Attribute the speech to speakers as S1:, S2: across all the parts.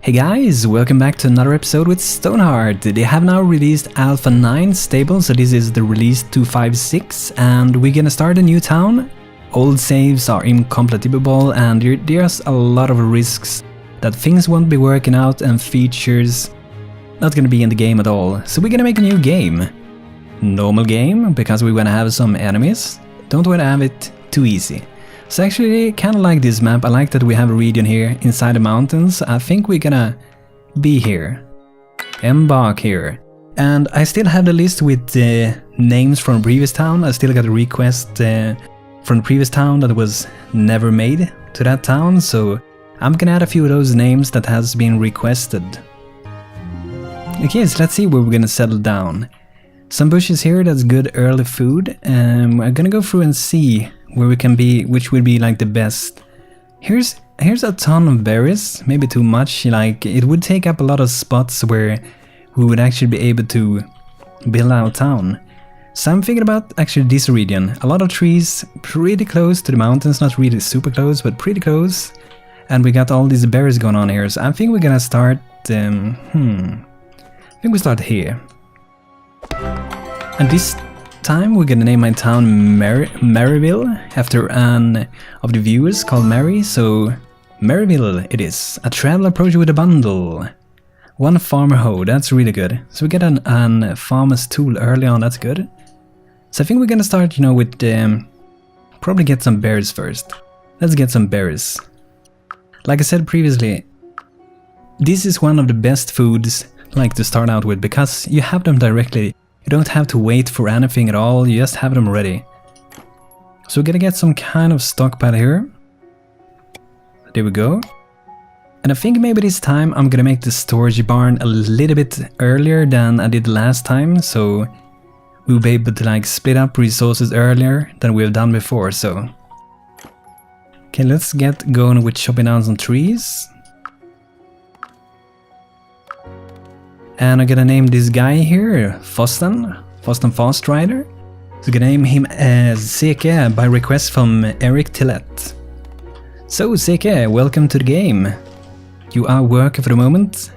S1: Hey guys, welcome back to another episode with Stonehearth. They have now released Alpha 9 stable, so this is the release 256, and we're gonna start a new town. Old saves are incompatible and there's a lot of risks that things won't be working out and features not gonna be in the game at all. So we're gonna make a new game. Normal game, because we wanna have some enemies. Don't wanna have it too easy. So actually, kinda like this map. I like that we have a region here inside the mountains. I think we're gonna be here. Embark here. And I still have the list with names from previous town. I still got a request from the previous town that was never made to that town. So I'm gonna add a few of those names that has been requested. Okay, so let's see where we're gonna settle down. Some bushes here, that's good early food. I'm gonna go through and see where we can be, which would be like the best. Here's a ton of berries, maybe too much, like it would take up a lot of spots where we would actually be able to build our town. So I'm thinking about actually this region. A lot of trees, pretty close to the mountains, not really super close, but pretty close. And we got all these berries going on here, so I think we're gonna start, I think we start here. And this time we're gonna name my town Marieville after an of the viewers called Mary, so Marieville it is. A traveler approach with a bundle. One farmer hoe, that's really good. So we get an farmer's tool early on, that's good. So I think we're gonna start, with probably get some berries first. Let's get some berries. Like I said previously, this is one of the best foods like to start out with, because you have them directly. You don't have to wait for anything at all, you just have them ready. So we're gonna get some kind of stockpile here. There we go. And I think maybe this time I'm gonna make the storage barn a little bit earlier than I did last time, so we'll be able to split up resources earlier than we've done before, so. Okay, let's get going with chopping down some trees. And I'm gonna name this guy here Foston Fast Rider. So I'm gonna name him as Seke by request from Eric Tillett. So Seke, welcome to the game. You are working for the moment.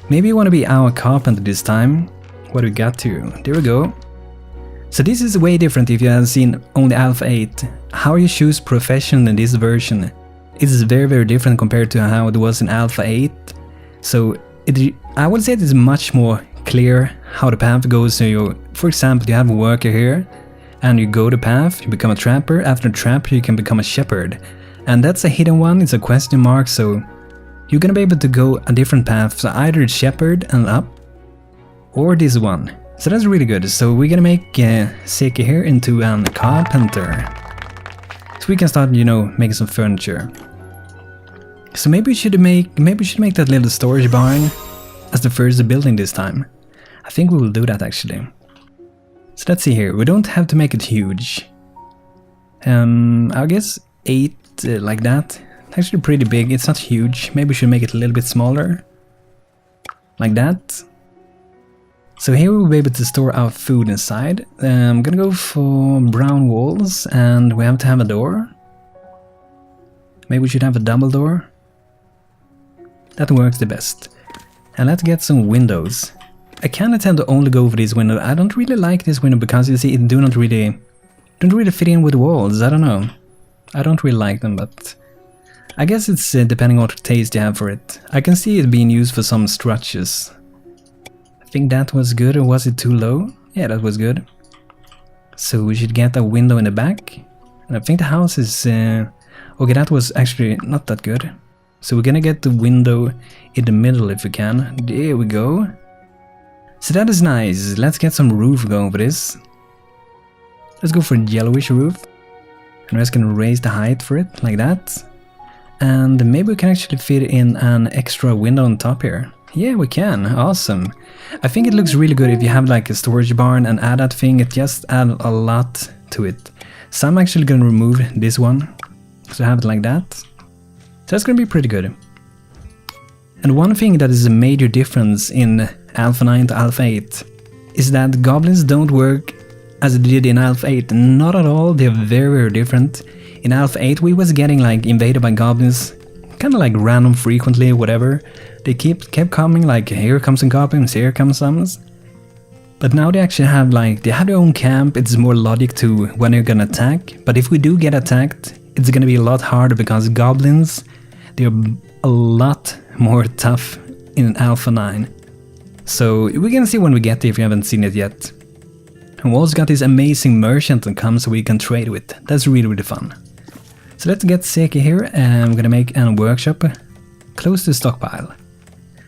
S1: Maybe you want to be our carpenter this time. What do we got to? There we go. So this is way different if you have seen only Alpha 8. How you choose profession in this version. It is very different compared to how it was in Alpha 8. So I would say it is much more clear how the path goes. So for example, you have a worker here and you go the path, you become a trapper. After a trapper you can become a shepherd, and that's a hidden one, it's a question mark, so you're gonna be able to go a different path, so either shepherd and up or this one. So that's really good. So we're gonna make Seki here into a carpenter, so we can start making some furniture. So maybe we should make that little storage barn as the first building this time. I think we will do that actually. So let's see here. We don't have to make it huge. I guess 8 like that. Actually pretty big. It's not huge. Maybe we should make it a little bit smaller. Like that. So here we'll be able to store our food inside. I'm gonna go for brown walls, and we have to have a door. Maybe we should have a double door. That works the best. And let's get some windows. I kinda tend to only go for this window. I don't really like this window because you see it don't really fit in with the walls. I don't know. I don't really like them, but I guess it's depending on what taste you have for it. I can see it being used for some structures. I think that was good, or was it too low? Yeah, that was good. So we should get a window in the back. And I think the house is... okay, that was actually not that good. So we're gonna get the window in the middle if we can. There we go. So that is nice. Let's get some roof going for this. Let's go for a yellowish roof. And we're just gonna raise the height for it, like that. And maybe we can actually fit in an extra window on top here. Yeah, we can. Awesome. I think it looks really good if you have a storage barn and add that thing. It just adds a lot to it. So I'm actually gonna remove this one. So I have it like that. So that's gonna be pretty good. And one thing that is a major difference in Alpha 9 to Alpha 8 is that goblins don't work as they did in Alpha 8. Not at all, they're very different. In Alpha 8 we was getting invaded by goblins kind of like random frequently, whatever. They kept coming, like here comes some goblins, here comes some. But now they actually have they have their own camp. It's more logic to when they're gonna attack. But if we do get attacked, it's gonna be a lot harder because goblins, they're a lot more tough in Alpha 9. So we're gonna see when we get there if you haven't seen it yet. And we also got this amazing merchant that comes so we can trade with. That's really fun. So let's get Seki here, and I'm gonna make a workshop close to the stockpile.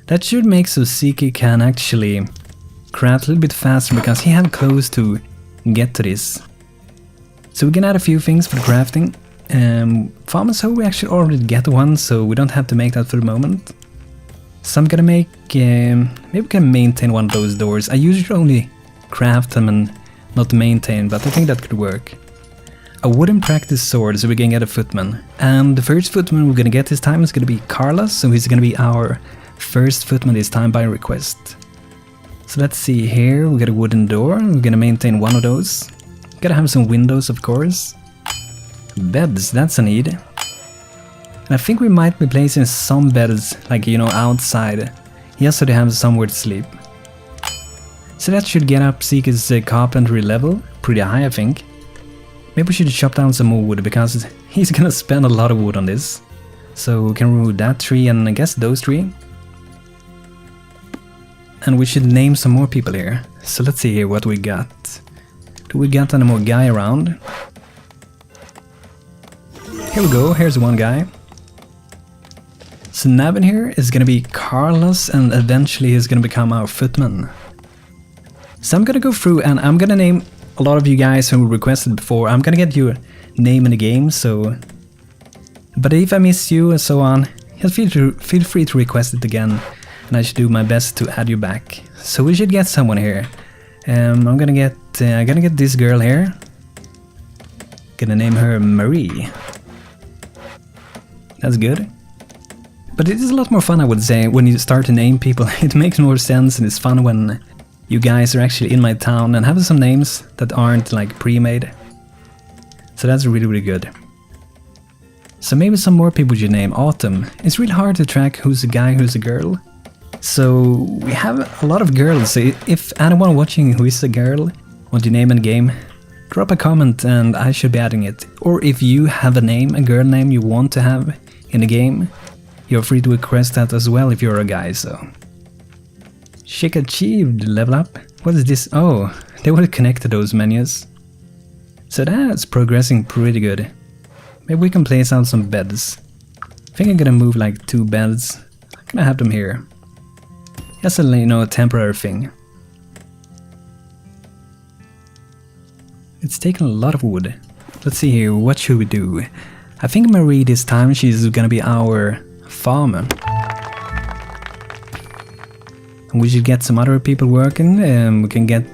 S1: That should make so Seki can actually craft a little bit faster because he have clothes to get to this. So we can add a few things for the crafting. Farmer's hoe, we actually already get one, so we don't have to make that for the moment. So I'm gonna make, maybe we can maintain one of those doors. I usually only craft them and not maintain, but I think that could work. A wooden practice sword, so we can get a footman. And the first footman we're gonna get this time is gonna be Carlos, so he's gonna be our first footman this time by request. So let's see here, we got a wooden door, we're gonna maintain one of those. Gotta have some windows, of course. Beds, that's a need. And I think we might be placing some beds, like, you know, outside. Yes, so they have somewhere to sleep. So that should get up Seeker's carpentry level, pretty high I think. Maybe we should chop down some more wood, because he's gonna spend a lot of wood on this. So we can remove that tree and I guess those three. And we should name some more people here. So let's see here what we got. Do we got any more guy around? Here we go, here's one guy. So Navin here is gonna be Carlos, and eventually he's gonna become our footman. So I'm gonna go through and I'm gonna name a lot of you guys who requested before. I'm gonna get your name in the game, so... But if I miss you and so on, just feel free to request it again, and I should do my best to add you back. So we should get someone here. I'm gonna get this girl here. Gonna name her Marie. That's good. But it is a lot more fun, I would say, when you start to name people. It makes more sense and it's fun when you guys are actually in my town and have some names that aren't like pre-made. So that's really good. So maybe some more people you name. Autumn. It's really hard to track who's a guy, who's a girl. So we have a lot of girls. So if anyone watching who is a girl want to name in the game, drop a comment and I should be adding it. Or if you have a name, a girl name you want to have in the game, you're free to request that as well if you're a guy, so... Chick achieved, level up. What is this? Oh, they will connect to those menus. So that's progressing pretty good. Maybe we can place out some beds. I think I'm gonna move like 2 beds. I'm gonna have them here. Just a, you know, a temporary thing. It's taking a lot of wood. Let's see here, what should we do? I think Marie this time, she's gonna be our farmer. And we should get some other people working. We can get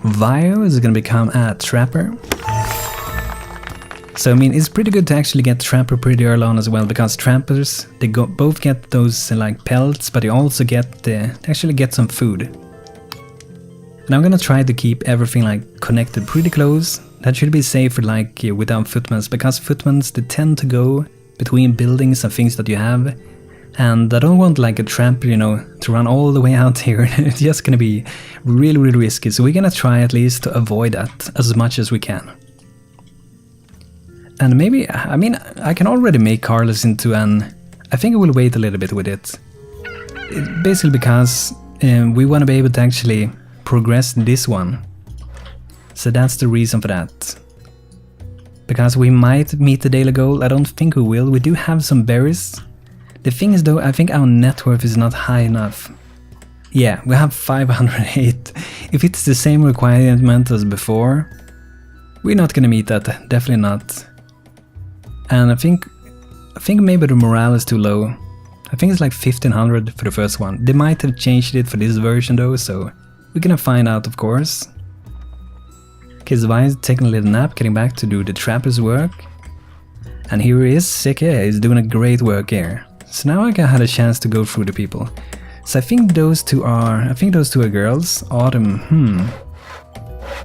S1: Vio is gonna become a trapper. So I mean, it's pretty good to actually get trapper pretty early on as well, because trappers, they both get those like pelts, but they also get actually get some food. And I'm gonna try to keep everything like connected pretty close. That should be safer like without footmans, because footmans, they tend to go between buildings and things that you have. And I don't want like a trapper, you know, to run all the way out here. It's just gonna be really risky. So we're gonna try at least to avoid that as much as we can. And maybe, I mean, I can already make Carlos into an... I think I will wait a little bit with it. Basically because we want to be able to actually progress this one. So that's the reason for that. Because we might meet the daily goal, I don't think we will. We do have some berries. The thing is though, I think our net worth is not high enough. Yeah, we have 508. If it's the same requirement as before, we're not gonna meet that, definitely not. And I think maybe the morale is too low. I think it's like 1500 for the first one. They might have changed it for this version though, so we're gonna find out, of course. Okay, Zvai is taking a little nap, getting back to do the trapper's work. And here he is, Seke is doing a great work here. So now I had a chance to go through the people. So I think those two are girls. Autumn,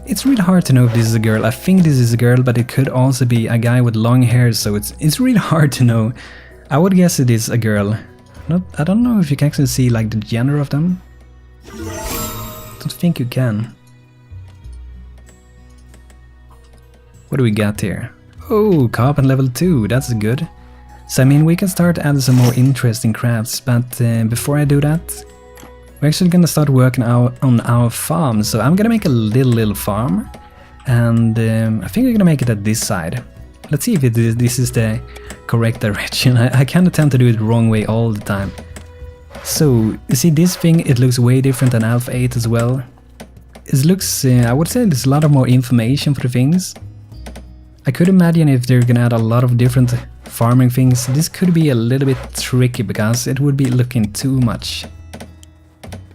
S1: It's really hard to know if this is a girl. I think this is a girl, but it could also be a guy with long hair, so it's really hard to know. I would guess it is a girl. I don't know if you can actually see like the gender of them. Don't think you can. What do we got here? Oh, carpet level 2, that's good. So I mean, we can start adding some more interesting crafts, but before I do that, we're actually gonna start working on our farm. So I'm gonna make a little farm, and I think we're gonna make it at this side. Let's see if this is the correct direction. I kind of tend to do it the wrong way all the time. So, you see this thing, it looks way different than Alpha 8 as well. It looks, I would say there's a lot of more information for the things. I could imagine if they're gonna add a lot of different farming things, this could be a little bit tricky because it would be looking too much.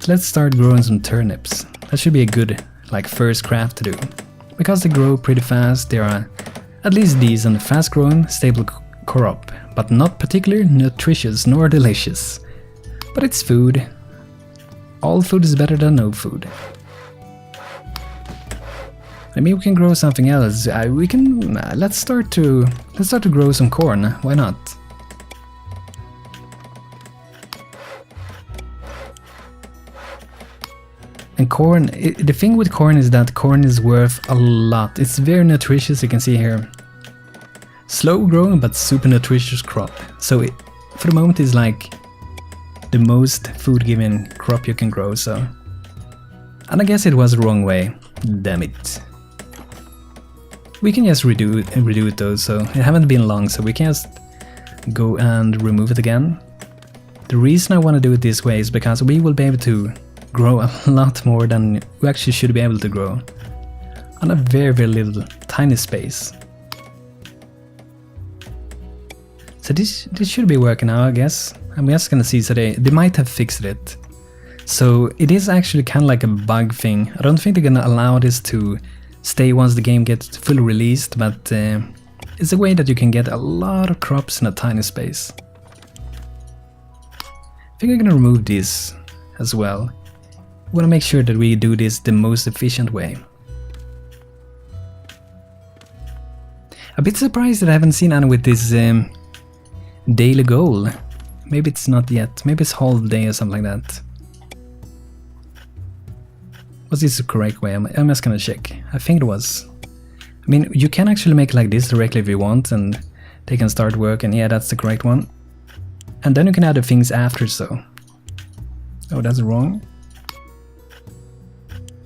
S1: So let's start growing some turnips. That should be a good, like, first craft to do. Because they grow pretty fast, they are at least decent, fast growing, stable crop, but not particularly nutritious nor delicious. But it's food. All food is better than no food. I mean, we can grow something else. We can let's start to grow some corn. Why not? And corn. The thing with corn is that corn is worth a lot. It's very nutritious. You can see here. Slow growing but super nutritious crop. So for the moment, it's like the most food-giving crop you can grow. So, and I guess it was the wrong way. Damn it. We can just redo it though, so it haven't been long, so we can just go and remove it again. The reason I want to do it this way is because we will be able to grow a lot more than we actually should be able to grow on a very little tiny space. So this should be working now, I guess. I'm just gonna see, so they might have fixed it. So it is actually kind of like a bug thing. I don't think they're gonna allow this to stay once the game gets fully released, but it's a way that you can get a lot of crops in a tiny space. I think I'm gonna remove this as well. We wanna make sure that we do this the most efficient way. A bit surprised that I haven't seen any with this daily goal. Maybe it's not yet. Maybe it's half day or something like that. Was this the correct way? I'm just gonna check. I think it was. I mean, you can actually make it like this directly if you want, and they can start work, and yeah, that's the correct one. And then you can add the things after, so. Oh, that's wrong.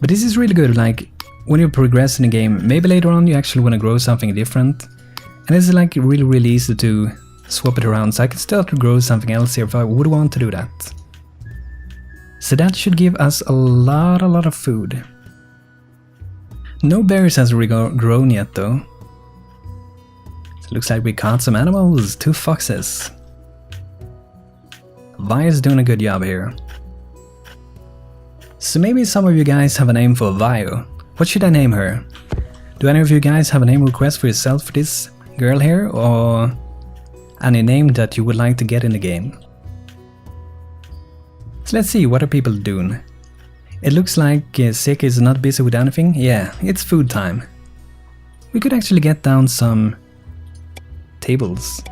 S1: But this is really good, like, when you progress in the game, maybe later on you actually want to grow something different. And it's like really easy to swap it around, so I could start to grow something else here if I would want to do that. So that should give us a lot of food. No berries has really grown yet though. So it looks like we caught some animals, 2 foxes. Vi is doing a good job here. So maybe some of you guys have a name for Vio. What should I name her? Do any of you guys have a name request for yourself for this girl here, or any name that you would like to get in the game? So let's see, what are people doing? It looks like Seki is not busy with anything. Yeah, it's food time. We could actually get down some tables,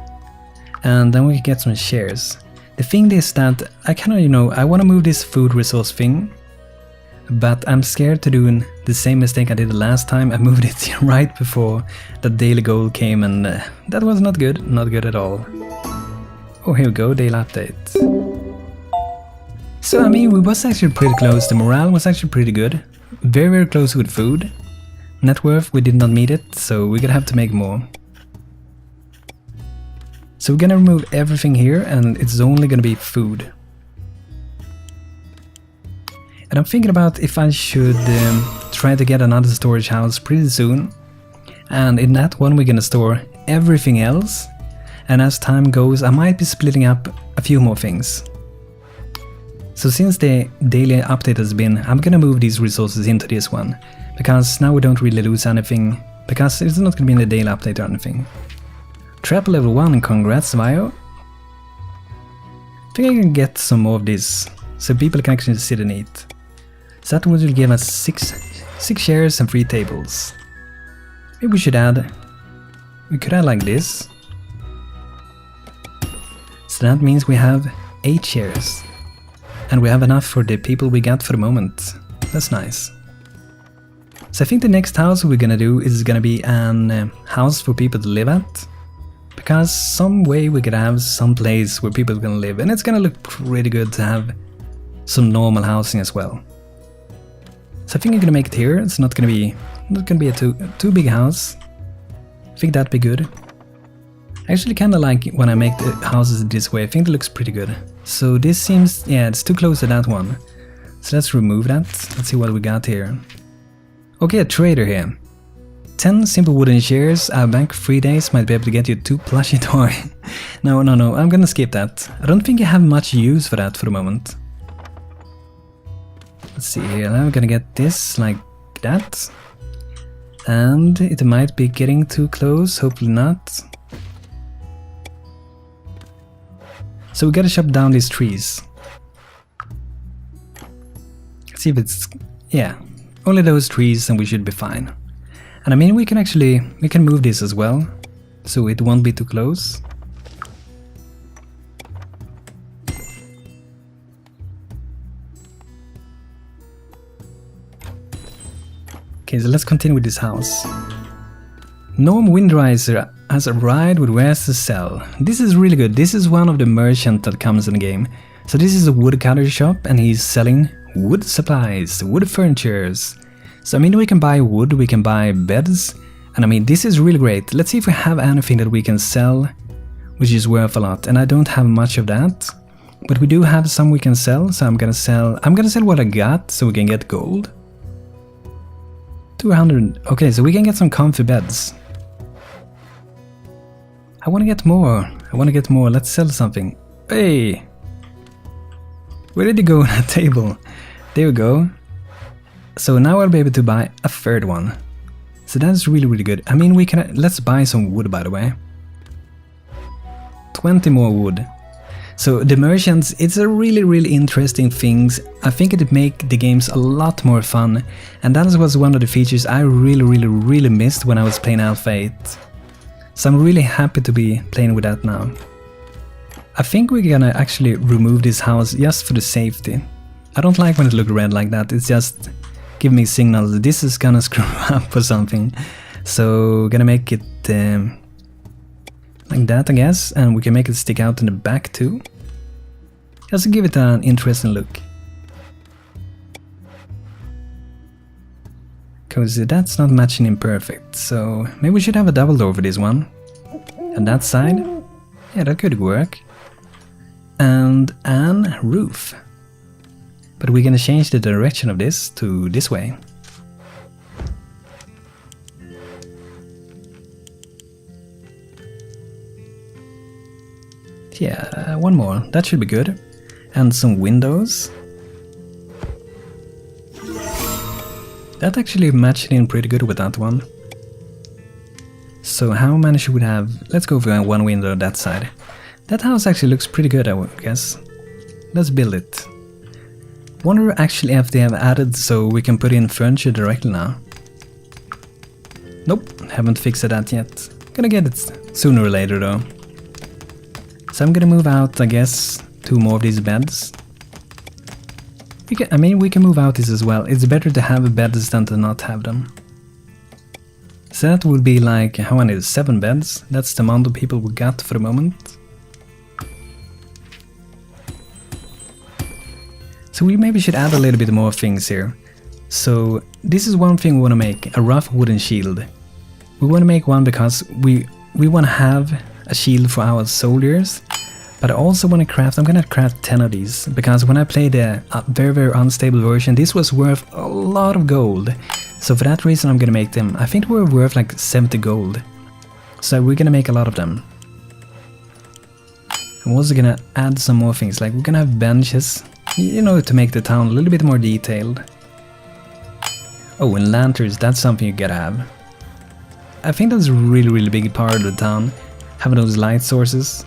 S1: and then we can get some chairs. The thing is that I kind of, I want to move this food resource thing, but I'm scared to do the same mistake I did the last time. I moved it right before the daily goal came, and that was not good at all. Oh, here we go, daily update. So I mean, we was actually pretty close. The morale was actually pretty good. Very close with food. Net worth, we did not meet it, so we're gonna have to make more. So we're gonna remove everything here, and it's only gonna be food. And I'm thinking about if I should try to get another storage house pretty soon. And in that one we're gonna store everything else. And as time goes, I might be splitting up a few more things. So since the daily update has been, I'm gonna move these resources into this one, because now we don't really lose anything, because it's not gonna be in the daily update or anything. Trap level 1, congrats Vio. I think I can get some more of this, so people can actually sit and eat. So that will give us 6 chairs and 3 tables. Maybe we should add, we could add like this. So that means we have 8 chairs. And we have enough for the people we got for the moment. That's nice. So I think the next house we're gonna do is gonna be an house for people to live at. Because some way we could have some place where people can live, and it's gonna look pretty good to have some normal housing as well. So I think I'm gonna make it here. It's not gonna be a too big house. I think that'd be good. I actually kinda like when I make the houses this way. I think it looks pretty good. So this seems, yeah, it's too close to that one. So let's remove that. Let's see what we got here. Okay, a trader here. 10 simple wooden chairs, a bank for 3 days, might be able to get you 2 plushie toy. No, I'm gonna skip that. I don't think I have much use for that for the moment. Let's see here, now I'm gonna get this like that. And it might be getting too close, hopefully not. So we gotta chop down these trees. Let's see if it's, yeah, only those trees and we should be fine. And I mean, we can move this as well, so it won't be too close. Okay, so let's continue with this house. Norm Windriser has arrived with wares to sell. This is really good. This is one of the merchants that comes in the game. So this is a woodcutter shop and he's selling wood supplies, wood furnitures. So I mean, we can buy wood, we can buy beds, and I mean, this is really great. Let's see if we have anything that we can sell, which is worth a lot. And I don't have much of that, but we do have some we can sell. So I'm gonna sell what I got, so we can get gold. 200. Okay, so we can get some comfy beds. I want to get more. Let's sell something. Hey, where did it go on that table? There we go. So now I'll be able to buy a third one. So that's really, really good. I mean, let's buy some wood, by the way. 20 more wood. So the merchants, it's a really, really interesting thing. I think it'd make the games a lot more fun. And that was one of the features I really, really, really missed when I was playing Alpha 8. So I'm really happy to be playing with that now. I think we're gonna actually remove this house just for the safety. I don't like when it looks red like that. It's just give me signals that this is gonna screw up or something. So gonna make it like that, I guess, and we can make it stick out in the back too. Just to give it an interesting look. Because that's not matching in perfect, so maybe we should have a double door for this one. And that side, yeah, that could work. And an roof. But we're gonna change the direction of this to this way. Yeah, one more. That should be good. And some windows. That actually matched in pretty good with that one. So how many should we have? Let's go for one window on that side. That house actually looks pretty good, I would guess. Let's build it. Wonder actually if they have added so we can put in furniture directly now. Nope, haven't fixed that yet. Gonna get it sooner or later though. So I'm gonna move out, I guess, 2 more of these beds. We can move out this as well. It's better to have beds than to not have them. So that would be like, how many? 7 beds. That's the amount of people we got for the moment. So we maybe should add a little bit more things here. So this is one thing we want to make, a rough wooden shield. We want to make one because we want to have a shield for our soldiers. But I also want to craft, I'm going to craft 10 of these. Because when I played the very, very unstable version, this was worth a lot of gold. So for that reason I'm going to make them. I think we're worth like 70 gold. So we're going to make a lot of them. I'm also going to add some more things, like we're going to have benches. You know, to make the town a little bit more detailed. Oh, and lanterns, that's something you gotta have. I think that's a really, really big part of the town, having those light sources.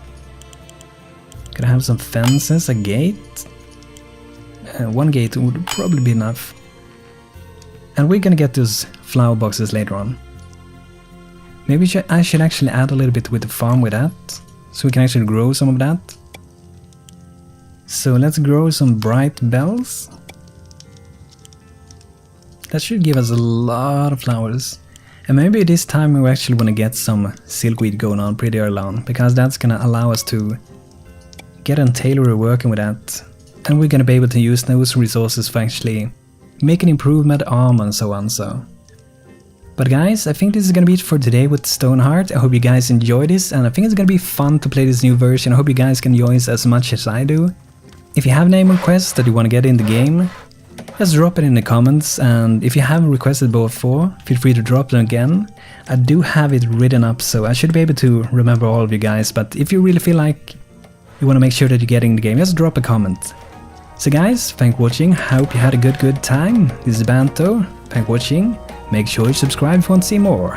S1: Gonna have some fences, a gate. One gate would probably be enough. And we're gonna get those flower boxes later on. Maybe I should actually add a little bit with the farm with that, so we can actually grow some of that. So let's grow some bright bells. That should give us a lot of flowers. And maybe this time we actually want to get some silkweed going on pretty early on, because that's gonna allow us to get on Taylor working with that. And we're gonna be able to use those resources for actually making improvement armor and so on. But guys, I think this is gonna be it for today with Stonehearth. I hope you guys enjoyed this, and I think it's gonna be fun to play this new version. I hope you guys can enjoy this as much as I do. If you have name requests that you want to get in the game, just drop it in the comments, and if you haven't requested before, feel free to drop them again. I do have it written up, so I should be able to remember all of you guys, but if you really feel like you want to make sure that you get in the game, just drop a comment. So guys, thanks for watching, hope you had a good time. This is Banto, thanks for watching, make sure you subscribe if you want to see more.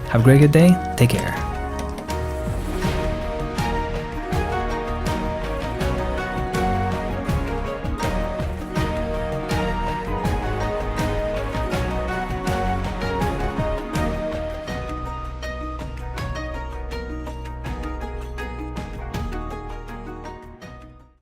S1: Have a great day, take care.